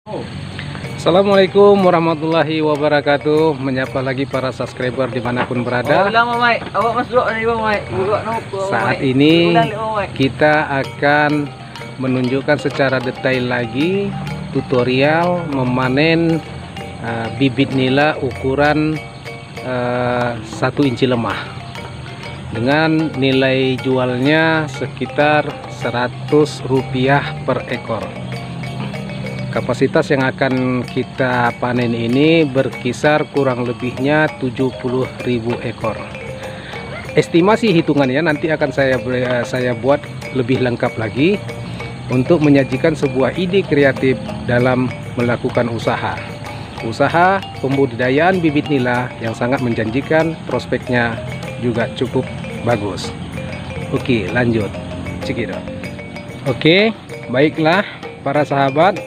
Assalamualaikum warahmatullahi wabarakatuh. Menyapa lagi para subscriber dimanapun berada. Saat ini kita akan menunjukkan secara detail lagi tutorial memanen bibit nila ukuran 1 inci lemah dengan nilai jualnya sekitar Rp100 per ekor. Kapasitas yang akan kita panen ini berkisar kurang lebihnya 70.000 ekor. Estimasi hitungannya nanti akan saya buat lebih lengkap lagi untuk menyajikan sebuah ide kreatif dalam melakukan usaha pembudidayaan bibit nila yang sangat menjanjikan, prospeknya juga cukup bagus. Oke, lanjut cekidot. Oke, baiklah para sahabat,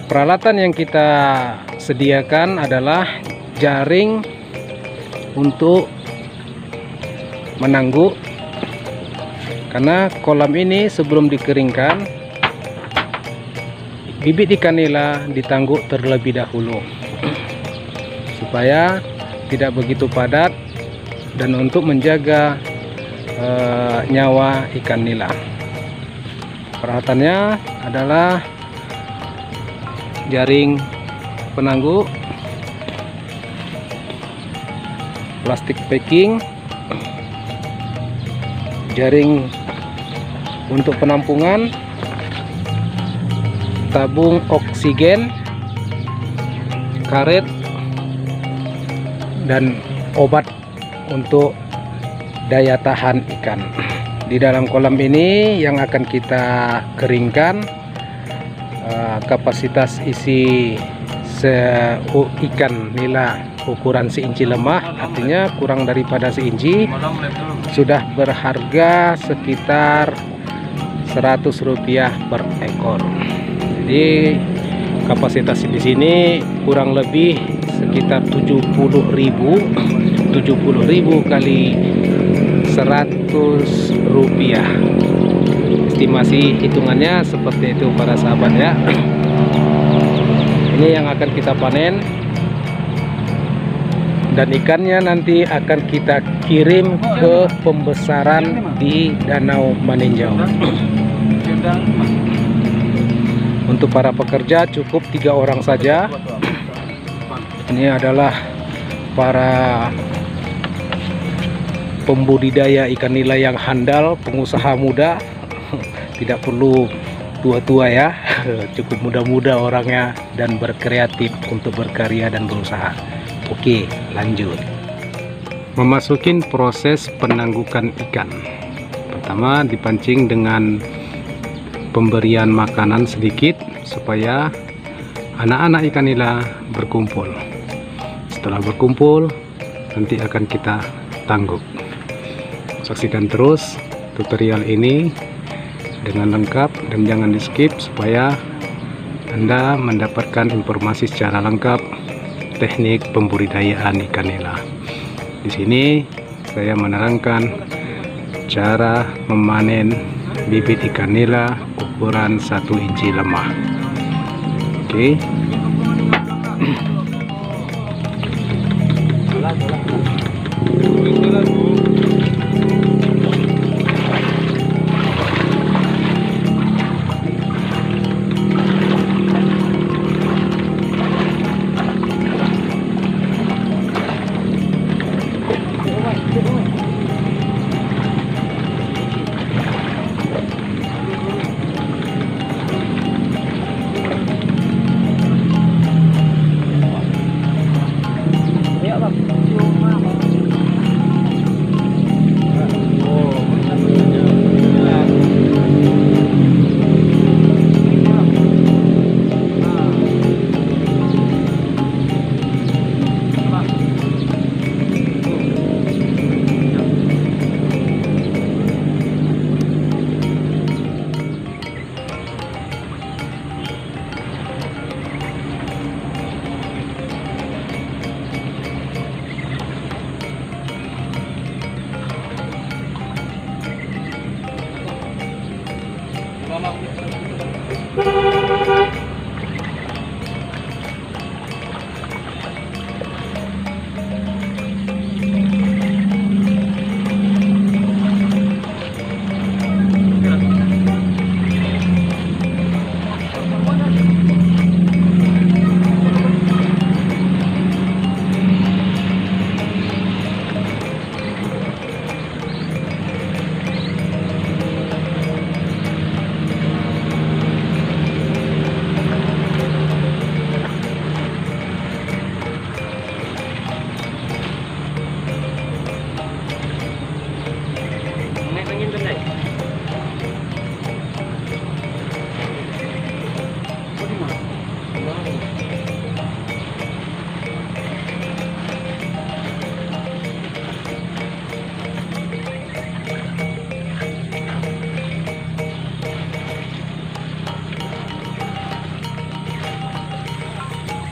peralatan yang kita sediakan adalah jaring untuk menangguk, karena kolam ini sebelum dikeringkan bibit ikan nila ditangguk terlebih dahulu supaya tidak begitu padat dan untuk menjaga nyawa ikan nila. Peralatannya adalah jaring penangguk, plastik packing, jaring untuk penampungan, tabung oksigen, karet, dan obat untuk daya tahan ikan. Di dalam kolam ini yang akan kita keringkan, kapasitas isi ikan nila ukuran seinci lemah, artinya kurang daripada seinci, sudah berharga sekitar Rp100 per ekor. Jadi kapasitas di sini kurang lebih sekitar 70.000 kali Rp100. Estimasi hitungannya seperti itu para sahabat ya. Ini yang akan kita panen dan ikannya nanti akan kita kirim ke pembesaran di Danau Maninjau. Untuk para pekerja cukup 3 orang saja. Ini adalah para pembudidaya ikan nila yang handal, pengusaha muda. Tidak perlu tua-tua ya, cukup muda-muda orangnya dan berkreatif untuk berkarya dan berusaha. Oke, lanjut. Memasukin proses penanggukan ikan. Pertama dipancing dengan pemberian makanan sedikit supaya anak-anak ikan nila berkumpul. Setelah berkumpul nanti akan kita tangguk. Saksikan terus tutorial ini dengan lengkap dan jangan di skip supaya Anda mendapatkan informasi secara lengkap teknik pembudidayaan ikan nila. Di sini saya menerangkan cara memanen bibit ikan nila ukuran 1 inci lemah. Oke.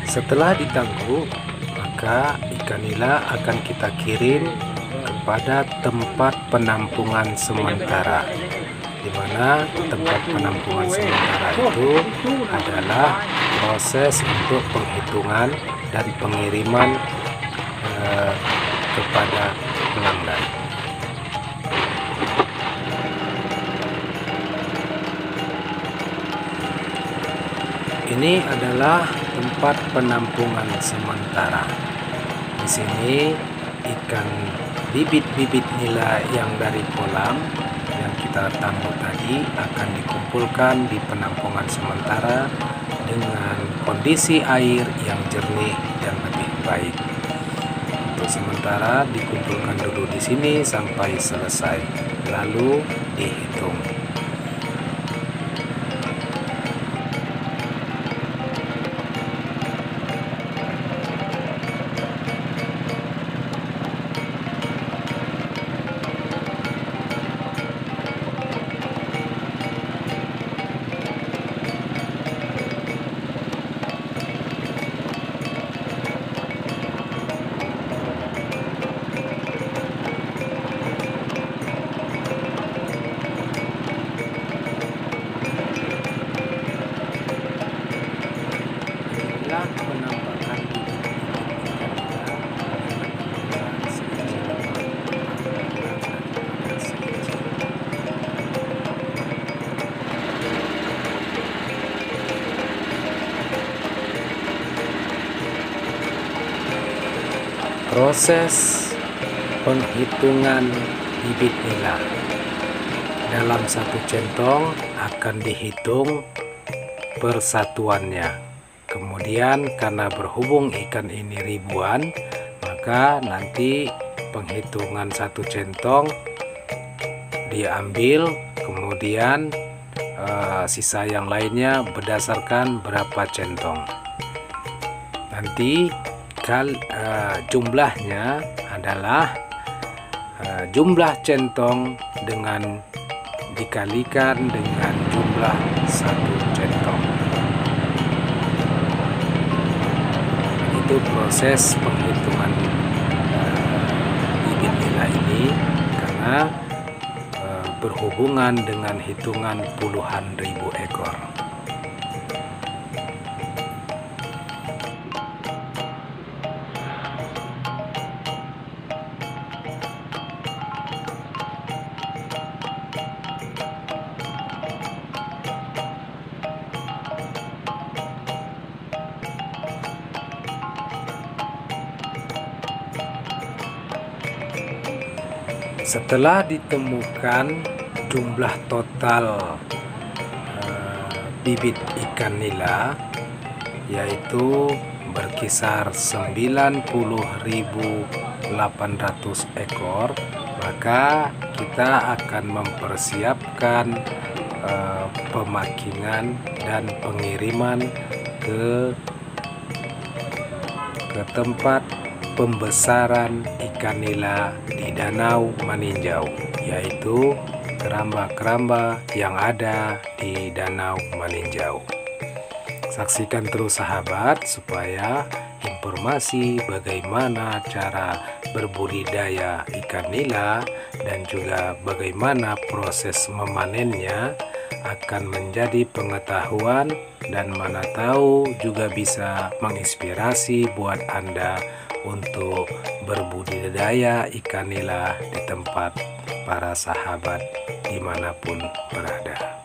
Setelah ditangguk, maka ikan nila akan kita kirim kepada tempat penampungan sementara, di mana tempat penampungan sementara itu adalah proses untuk penghitungan dan pengiriman kepada pelanggan. Ini adalah tempat penampungan sementara. Di sini ikan bibit-bibit nila yang dari kolam yang kita tangguk tadi akan dikumpulkan di penampungan sementara dengan kondisi air yang jernih dan lebih baik. Untuk sementara dikumpulkan dulu di sini sampai selesai, lalu dihitung. Penampakan proses penghitungan bibit nila dalam satu centong akan dihitung persatuannya. Kemudian karena berhubung ikan ini ribuan, maka nanti penghitungan satu centong diambil, kemudian sisa yang lainnya berdasarkan berapa centong. Nanti jumlahnya adalah jumlah centong dengan dikalikan dengan jumlah satu centong. Itu proses penghitungan bibit nila ini, karena berhubungan dengan hitungan puluhan ribu ekor. Setelah ditemukan jumlah total bibit ikan nila, yaitu berkisar 90.800 ekor, maka kita akan mempersiapkan pemakingan dan pengiriman ke tempat pembesaran ikan nila di Danau Maninjau, yaitu keramba-keramba yang ada di Danau Maninjau. Saksikan terus sahabat, supaya informasi bagaimana cara berbudidaya ikan nila dan juga bagaimana proses memanennya akan menjadi pengetahuan, dan mana tahu juga bisa menginspirasi buat Anda untuk berbudidaya ikan nila di tempat para sahabat dimanapun berada.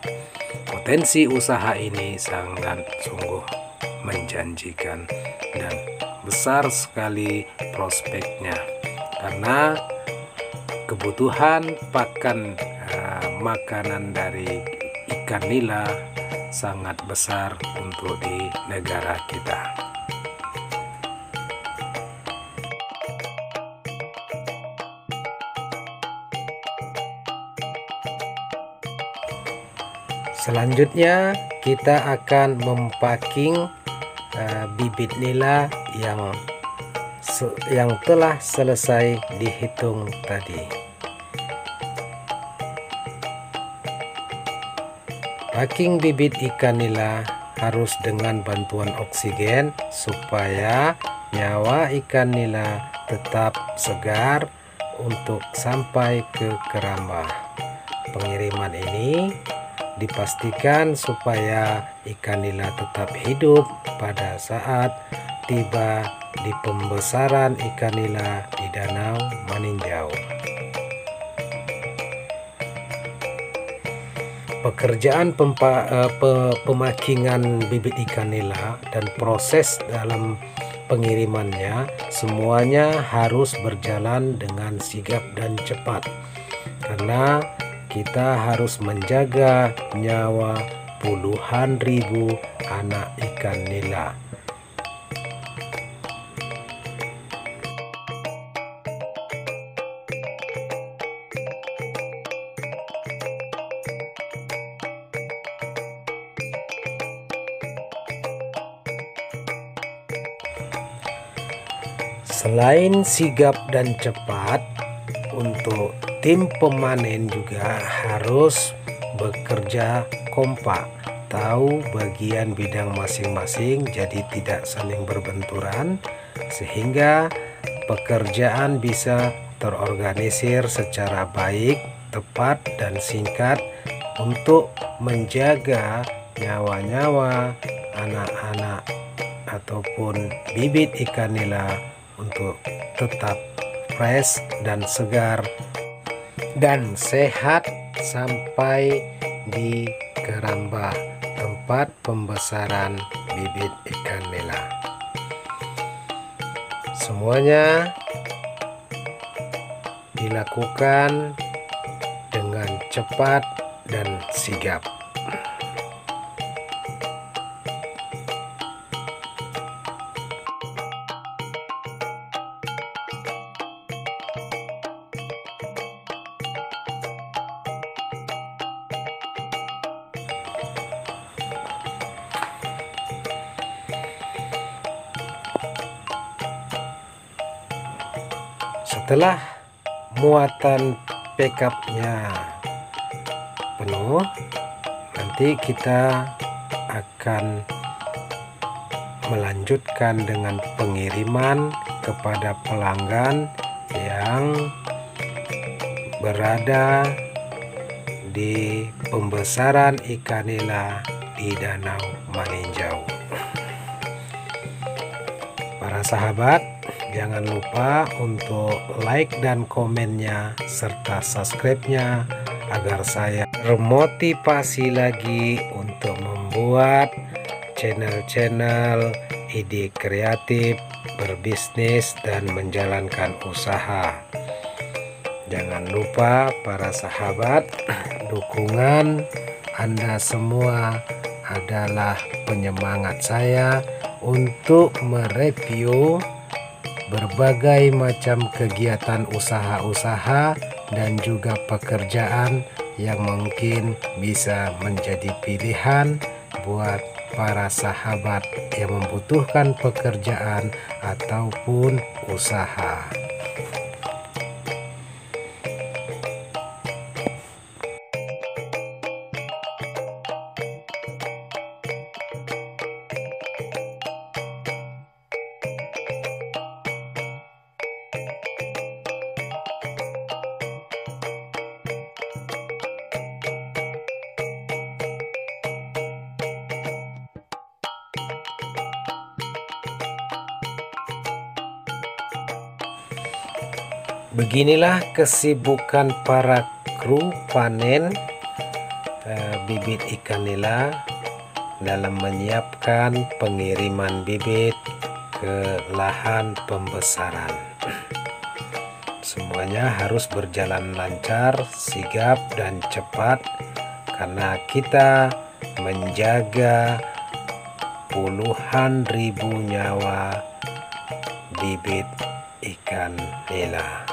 Potensi usaha ini sangat sungguh menjanjikan dan besar sekali prospeknya, karena kebutuhan pakan makanan dari ikan nila sangat besar untuk di negara kita. Selanjutnya kita akan mempacking bibit nila yang telah selesai dihitung tadi. Packing bibit ikan nila harus dengan bantuan oksigen supaya nyawa ikan nila tetap segar untuk sampai ke keramba. Pengiriman ini dipastikan supaya ikan nila tetap hidup pada saat tiba di pembesaran ikan nila di Danau Maninjau. Pekerjaan pemakingan bibit ikan nila dan proses dalam pengirimannya semuanya harus berjalan dengan sigap dan cepat, karena kita harus menjaga nyawa puluhan ribu anak ikan nila. Selain sigap dan cepat, untuk tim pemanen juga harus bekerja kompak, tahu bagian bidang masing-masing, jadi tidak saling berbenturan, sehingga pekerjaan bisa terorganisir secara baik, tepat, dan singkat untuk menjaga nyawa-nyawa anak-anak ataupun bibit ikan nila untuk tetap fresh dan segar dan sehat sampai di keramba tempat pembesaran bibit ikan nila. Semuanya dilakukan dengan cepat dan sigap. Setelah muatan pickupnya penuh, nanti kita akan melanjutkan dengan pengiriman kepada pelanggan yang berada di pembesaran ikan nila di Danau Maninjau. Para sahabat, jangan lupa untuk like dan komennya serta subscribe-nya agar saya termotivasi lagi untuk membuat channel-channel ide kreatif, berbisnis, dan menjalankan usaha. Jangan lupa para sahabat, dukungan Anda semua adalah penyemangat saya untuk mereview berbagai macam kegiatan usaha-usaha dan juga pekerjaan yang mungkin bisa menjadi pilihan buat para sahabat yang membutuhkan pekerjaan ataupun usaha. Beginilah kesibukan para kru panen bibit ikan nila dalam menyiapkan pengiriman bibit ke lahan pembesaran. Semuanya harus berjalan lancar, sigap, dan cepat karena kita menjaga puluhan ribu nyawa bibit ikan nila.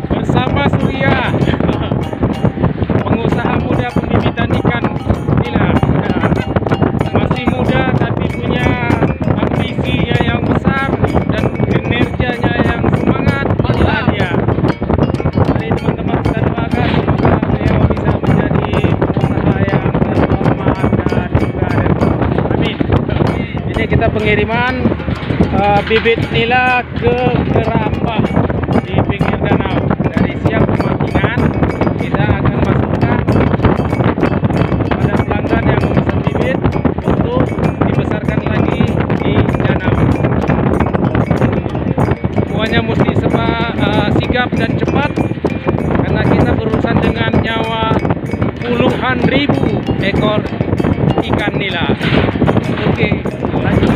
Bersama Surya, pengusaha muda pembibitan ikan nila. Masih muda tapi punya ambisinya yang besar dan kinerjanya yang semangat. Inilah dia saatnya kita pengiriman bibit nila ke Keramba di pinggir danau. Dari siap pemakingan kita akan masukkan pada pelanggan yang memesan bibit untuk dibesarkan lagi di danau. Semuanya mesti sigap dan cepat karena kita berurusan dengan nyawa puluhan ribu ekor ikan nila. Oke, lanjut.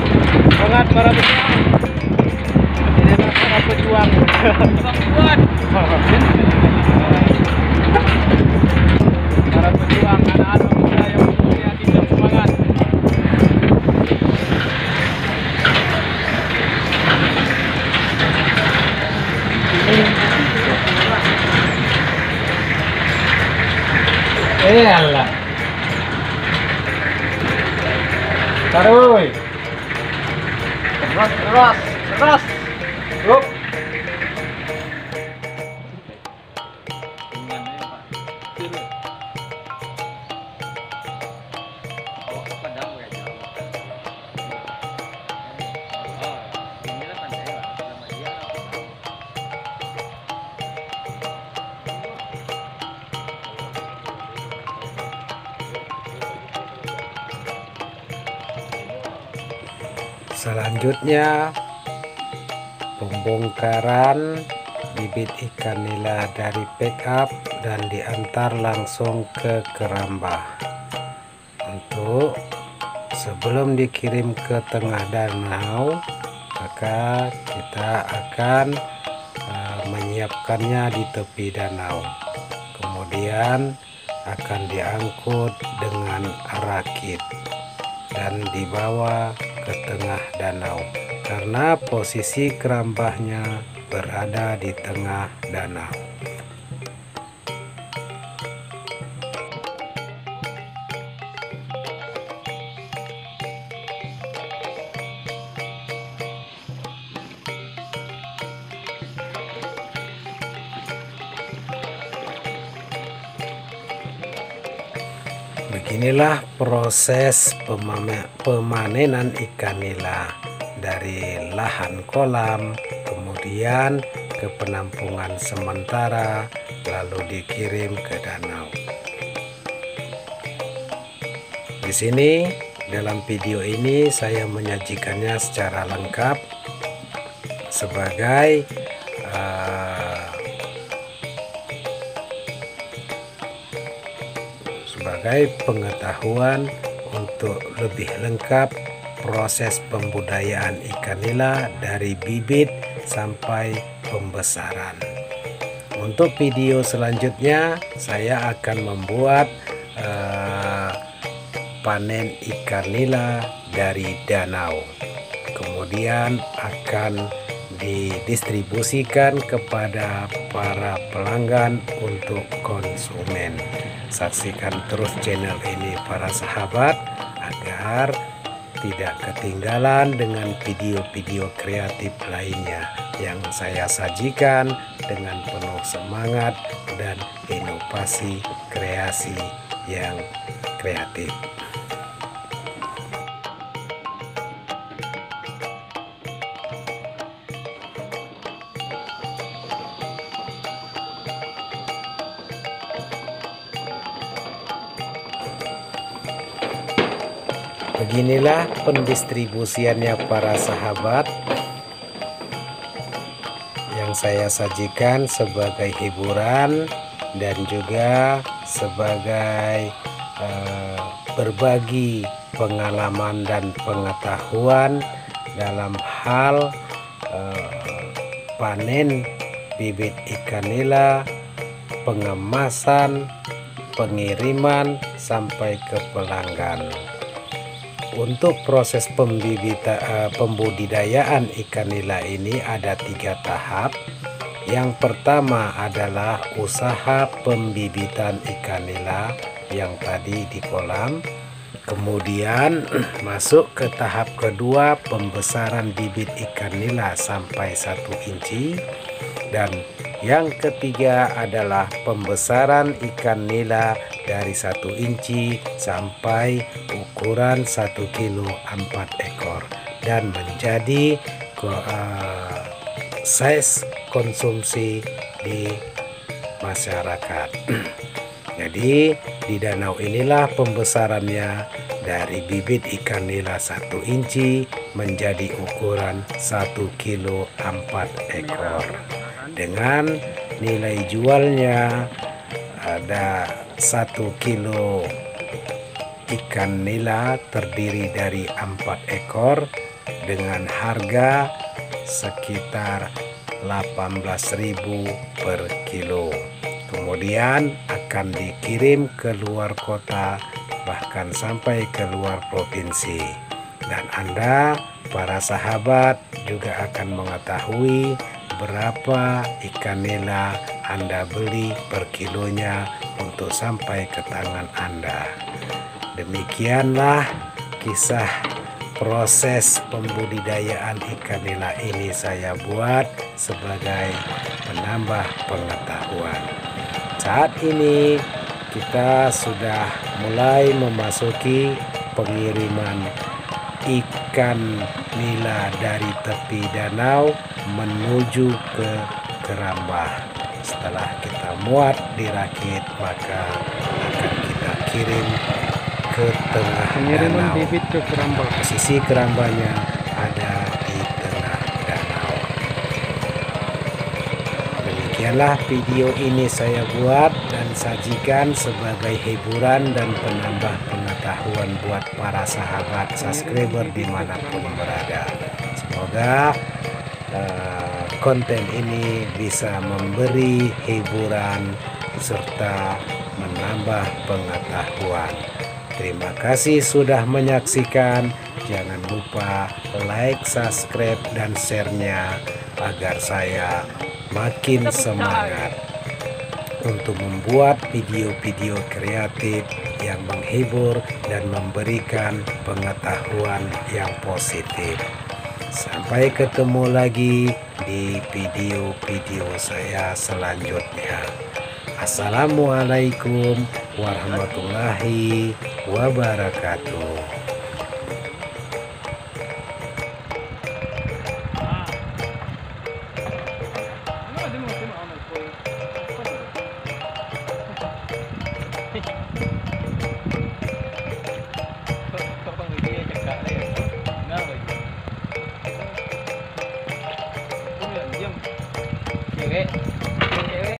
Semangat para pejuang. Ini para pejuang. Kuat. Para pejuang, anak-anak muda yang mempunyai hati dan semangat. Allah. Taruh. Terus. Up. Selanjutnya pembongkaran bibit ikan nila dari backup dan diantar langsung ke Keramba. Untuk sebelum dikirim ke tengah danau, maka kita akan menyiapkannya di tepi danau. Kemudian akan diangkut dengan rakit dan dibawa ke tengah danau karena posisi kerambahnya berada di tengah danau. Beginilah proses pemanenan ikan nila dari lahan kolam, kemudian ke penampungan sementara, lalu dikirim ke danau. Di sini dalam video ini saya menyajikannya secara lengkap sebagai pengetahuan untuk lebih lengkap proses pembudayaan ikan nila dari bibit sampai pembesaran. Untuk video selanjutnya saya akan membuat panen ikan nila dari danau, kemudian akan didistribusikan kepada para pelanggan untuk konsumen. Saksikan terus channel ini para sahabat agar tidak ketinggalan dengan video-video kreatif lainnya yang saya sajikan dengan penuh semangat dan inovasi kreasi yang kreatif. Beginilah pendistribusiannya para sahabat yang saya sajikan sebagai hiburan dan juga sebagai berbagi pengalaman dan pengetahuan dalam hal panen bibit ikan nila, pengemasan, pengiriman sampai ke pelanggan. Untuk proses pembudidayaan ikan nila ini ada 3 tahap. Yang pertama adalah usaha pembibitan ikan nila yang tadi di kolam. Kemudian masuk ke tahap kedua, pembesaran bibit ikan nila sampai 1 inci. Dan Yang ketiga adalah pembesaran ikan nila dari 1 inci sampai ukuran 1 kilo 4 ekor dan menjadi size konsumsi di masyarakat. Jadi di danau inilah pembesarannya dari bibit ikan nila 1 inci menjadi ukuran 1 kilo 4 ekor. Dengan nilai jualnya ada 1 kilo ikan nila terdiri dari 4 ekor dengan harga sekitar 18.000 per kilo. Kemudian akan dikirim ke luar kota bahkan sampai ke luar provinsi. Dan Anda para sahabat juga akan mengetahui berapa ikan nila Anda beli per kilonya untuk sampai ke tangan Anda. Demikianlah kisah proses pembudidayaan ikan nila ini saya buat sebagai penambah pengetahuan. Saat ini kita sudah mulai memasuki pengiriman ikan nila dari tepi danau menuju ke Kerambah. Setelah kita muat dirakit, maka akan kita kirim ke tengah danau. Bibit ke Kerambah. Posisi kerambahnya ada di tengah danau. Demikianlah video ini saya buat dan sajikan sebagai hiburan dan penambah pengetahuan buat para sahabat subscriber dimanapun berada. Semoga konten ini bisa memberi hiburan serta menambah pengetahuan. Terima kasih sudah menyaksikan. Jangan lupa like, subscribe, dan share-nya agar saya makin semangat untuk membuat video-video kreatif yang menghibur dan memberikan pengetahuan yang positif. Sampai ketemu lagi di video-video saya selanjutnya. Assalamualaikum warahmatullahi wabarakatuh.